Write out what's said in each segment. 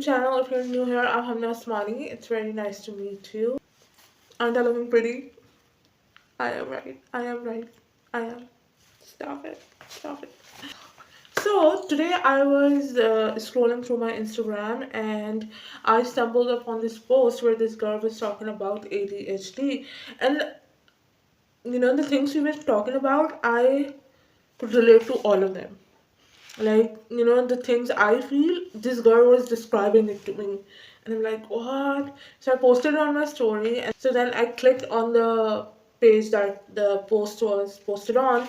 channel. If you're new here, I'm Hamna Osmani. It's very nice to meet you. Aren't I looking pretty? I am right. I am right. I am. Stop it. Stop it. So today I was scrolling through my Instagram and I stumbled upon this post where this girl was talking about ADHD. And the things we were talking about, I could relate to all of them. Like, the things I feel, this girl was describing it to me. And I'm like, what? So I posted it on my story. And so then I clicked on the page that the post was posted on.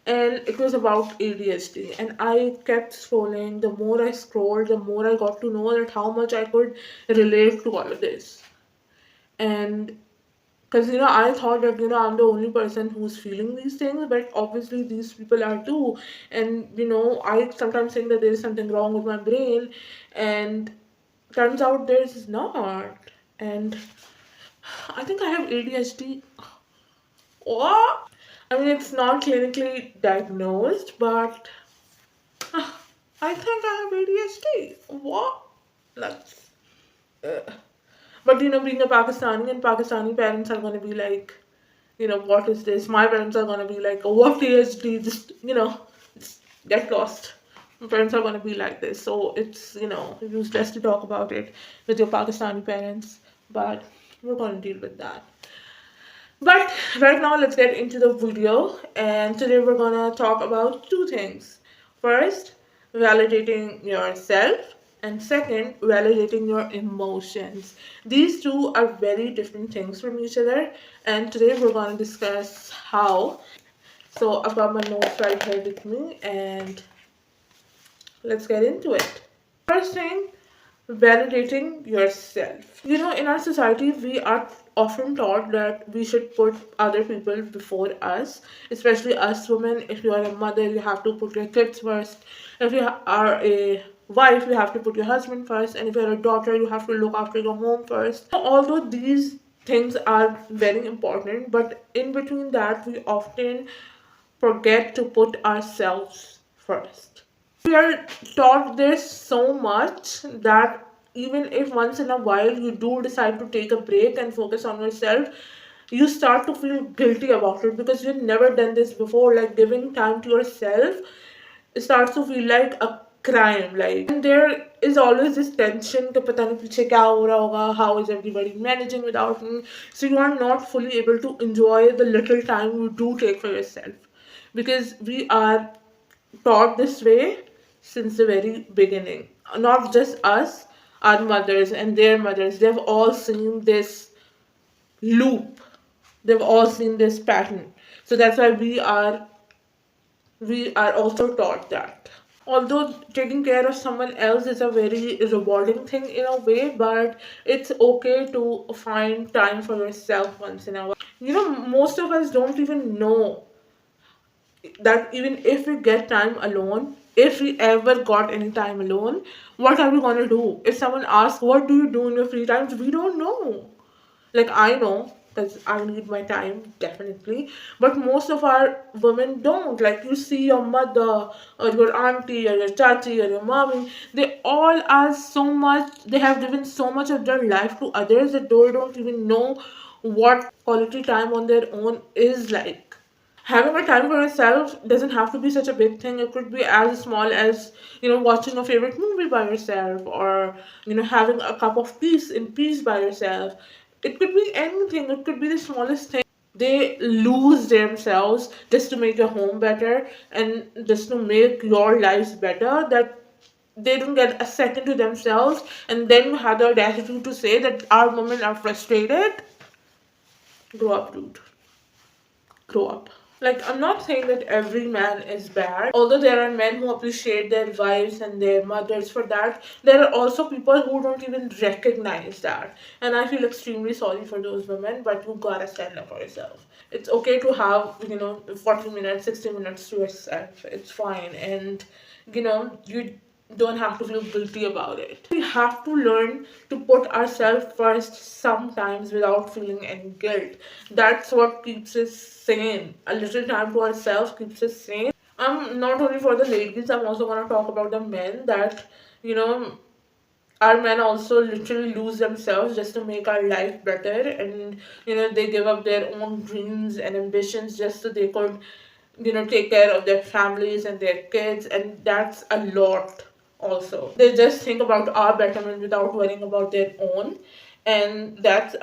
And it was about ADHD. And I kept scrolling. The more I scrolled, the more I got to know that how much I could relate to all of this. And because I thought that I'm the only person who's feeling these things, but obviously these people are too. And I sometimes think that there is something wrong with my brain, and turns out there's not. And I think I have ADHD. What? I mean, it's not clinically diagnosed, but I think I have ADHD. What? That's. Uh, but being a Pakistani, and Pakistani parents are going to be like, what is this? My parents are gonna be like, oh, what PhD? Just, just get lost. My parents are gonna be like this. So it's, useless to talk about it with your Pakistani parents. But we're gonna deal with that. But right now, let's get into the video. And today we're gonna talk about two things. First, validating yourself. And second, validating your emotions. These two are very different things from each other. And today we're going to discuss how. So I've got my notes right here with me, and let's get into it. First thing, validating yourself. In our society, we are often taught that we should put other people before us, especially us women. If you are a mother, you have to put your kids first. If you are a wife, you have to put your husband first. And if you're a daughter, you have to look after your home first. Although these things are very important, but in between that, we often forget to put ourselves first. We are taught this so much that even if once in a while you do decide to take a break and focus on yourself, you start to feel guilty about it because you've never done this before. Like giving time to yourself, it starts to feel like a crime. Like, and there is always this tension कि पता नहीं पीछे क्या हो रहा होगा, how is everybody managing without me. So you are not fully able to enjoy the little time you do take for yourself, because we are taught this way since the very beginning. Not just us, our mothers and their mothers, they've all seen this loop. They've all seen this pattern. So that's why we are also taught that. Although taking care of someone else is a very rewarding thing in a way, but it's okay to find time for yourself once in a while. Most of us don't even know that even if we get time alone, if we ever got any time alone, what are we gonna do? If someone asks, what do you do in your free times? We don't know. Like, I know because I need my time definitely, but most of our women don't. Like, you see your mother or your auntie or your chachi or your mommy, they all are so much, they have given so much of their life to others that they don't even know what quality time on their own is like. Having a time for yourself doesn't have to be such a big thing. It could be as small as, watching a favorite movie by yourself, or, having a cup of peace by yourself. It could be anything. It could be the smallest thing. They lose themselves just to make your home better and just to make your lives better, that they don't get a second to themselves, and then you have the audacity to say that our women are frustrated. Grow up, dude. Grow up. Like, I'm not saying that every man is bad. Although there are men who appreciate their wives and their mothers for that, there are also people who don't even recognize that. And I feel extremely sorry for those women, but you gotta stand up for yourself. It's okay to have, 40 minutes, 60 minutes to yourself. It's fine. And, you don't have to feel guilty about it. We have to learn to put ourselves first sometimes without feeling any guilt. That's what keeps us sane. A little time to ourselves keeps us sane. I'm not only for the ladies, I'm also gonna talk about the men that, you know, our men also literally lose themselves just to make our life better, and they give up their own dreams and ambitions just so they could take care of their families and their kids, and that's a lot. Also, they just think about our betterment without worrying about their own, and that's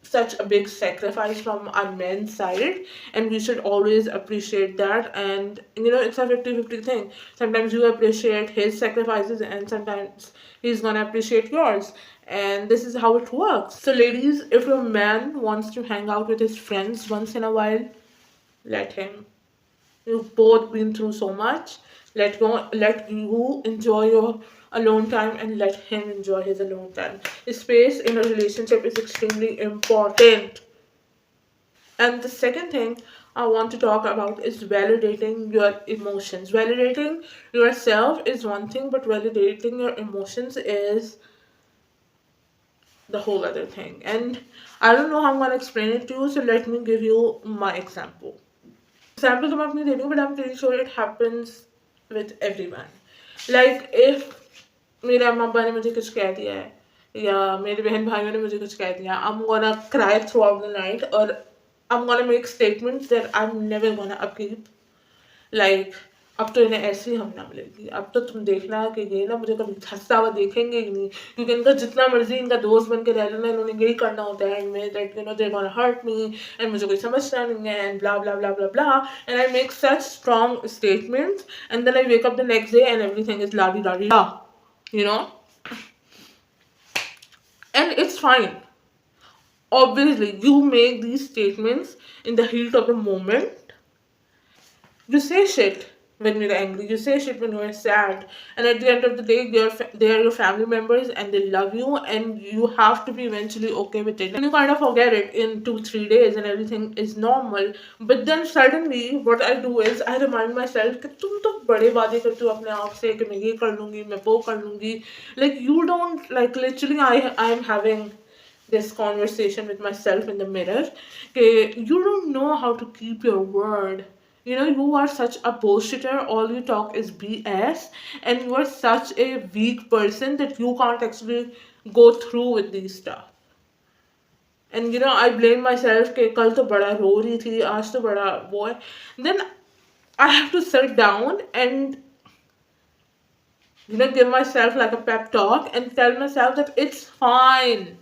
such a big sacrifice from our men's side, and we should always appreciate that. And it's a 50-50 thing. Sometimes you appreciate his sacrifices, and sometimes he's gonna appreciate yours, and this is how it works. So ladies, if your man wants to hang out with his friends once in a while, let him. You've both been through so much. Let you enjoy your alone time, and let him enjoy his alone time. Space in a relationship is extremely important. And the second thing I want to talk about is validating your emotions. Validating yourself is one thing, but validating your emotions is the whole other thing. And I don't know how I'm gonna explain it to you, so let me give you my example. Example तो मैं अपनी दे रही हूँ, but I'm pretty sure it happens with everyone. Like if मेरे अम्मा अब्बा ने मुझे कुछ कह दिया है या मेरे बहन भाइयों ने मुझे कुछ कह दिया, I'm gonna cry throughout the night, or I'm gonna make statements that I'm never gonna upkeep. Like अब तो इन्हें ऐसी हम ना मिलेगी, अब तो तुम देखना कि ये ना मुझे कभी हंसता हुआ देखेंगे ही नहीं, क्योंकि इनका जितना मर्जी इनका दोस्त बन के रह लेना, इन्होंने यही करना होता है एंड में that they gonna hurt me and मुझे कोई समझता नहीं है and blah blah blah blah blah, and I make such strong statements and then I wake up the next day and everything is लाडी लाडी ला, you know and it's fine. Obviously you make these statements in the heat of the moment. You say shit when you're angry. You say shit when you're sad. And at the end of the day, they are your family members and they love you, and you have to be eventually okay with it. And you kind of forget it in 2-3 days and everything is normal. But then suddenly, what I do is I remind myself कि तुम तो बड़े वादे करते हो अपने आप से कि मैं ये कर लूँगी, मैं वो कर लूँगी. Like you don't, like literally I am having this conversation with myself in the mirror. Okay, you don't know how to keep your word. You are such a bullshitter. All you talk is BS, and you are such a weak person that you can't actually go through with these stuff. And I blame myself कि कल तो बड़ा रो रही थी, आज तो बड़ा वो है. Then I have to sit down and give myself like a pep talk and tell myself that it's fine.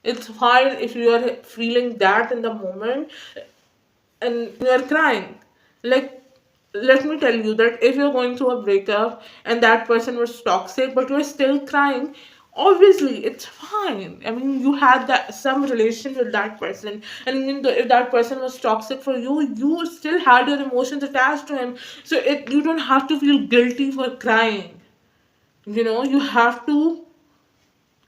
It's fine if you are feeling that in the moment and you are crying. Like, let me tell you that if you're going through a breakup and that person was toxic, but you're still crying, obviously it's fine. I mean, you had that some relation with that person, and even though if that person was toxic for you, you still had your emotions attached to him. So you don't have to feel guilty for crying. You have to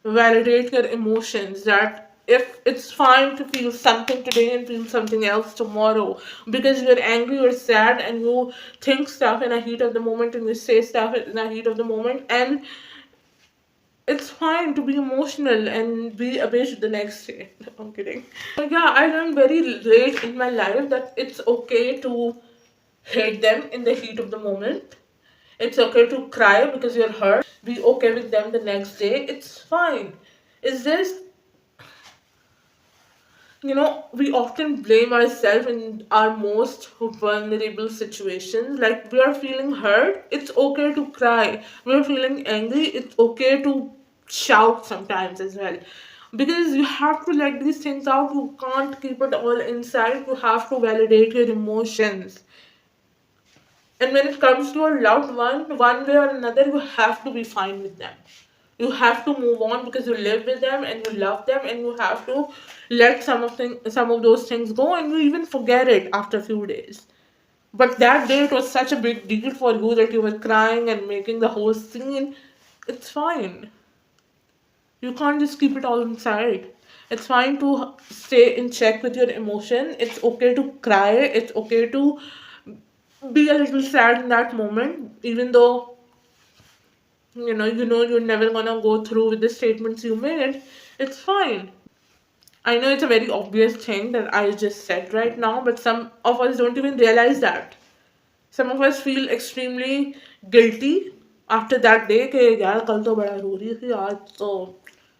validate your emotions, that if it's fine to feel something today and feel something else tomorrow, because you're angry or sad and you think stuff in a heat of the moment and you say stuff in a heat of the moment, and it's fine to be emotional and be a bitch the next day. I'm kidding. But yeah, I learned very late in my life that it's okay to hate them in the heat of the moment. It's okay to cry because you're hurt. Be okay with them the next day. It's fine. It's just, we often blame ourselves in our most vulnerable situations. Like, we are feeling hurt. It's okay to cry. We're feeling angry. It's okay to shout sometimes as well. Because you have to let these things out. You can't keep it all inside. You have to validate your emotions. And when it comes to a loved one way or another, you have to be fine with them. You have to move on because you live with them and you love them, and you have to let some of those things go, and you even forget it after a few days. But that day it was such a big deal for you that you were crying and making the whole scene. It's fine. You can't just keep it all inside. It's fine to stay in check with your emotion. It's okay to cry. It's okay to be a little sad in that moment, even though you're never gonna go through with the statements you made. It's fine. I know it's a very obvious thing that I just said right now, but some of us don't even realize that. Some of us feel extremely guilty after that day कि यार कल तो बड़ा रो रही थी, आज तो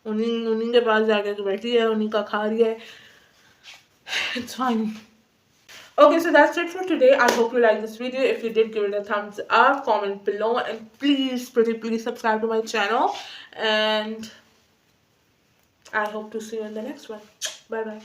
उन्हीं उन्हीं के पास जाके तो बैठी है, उन्हीं का खा रही है. It's fine. Okay, so that's it for today. I hope you liked this video. If you did, give it a thumbs up, comment below, and please, pretty please subscribe to my channel. And I hope to see you in the next one. Bye bye.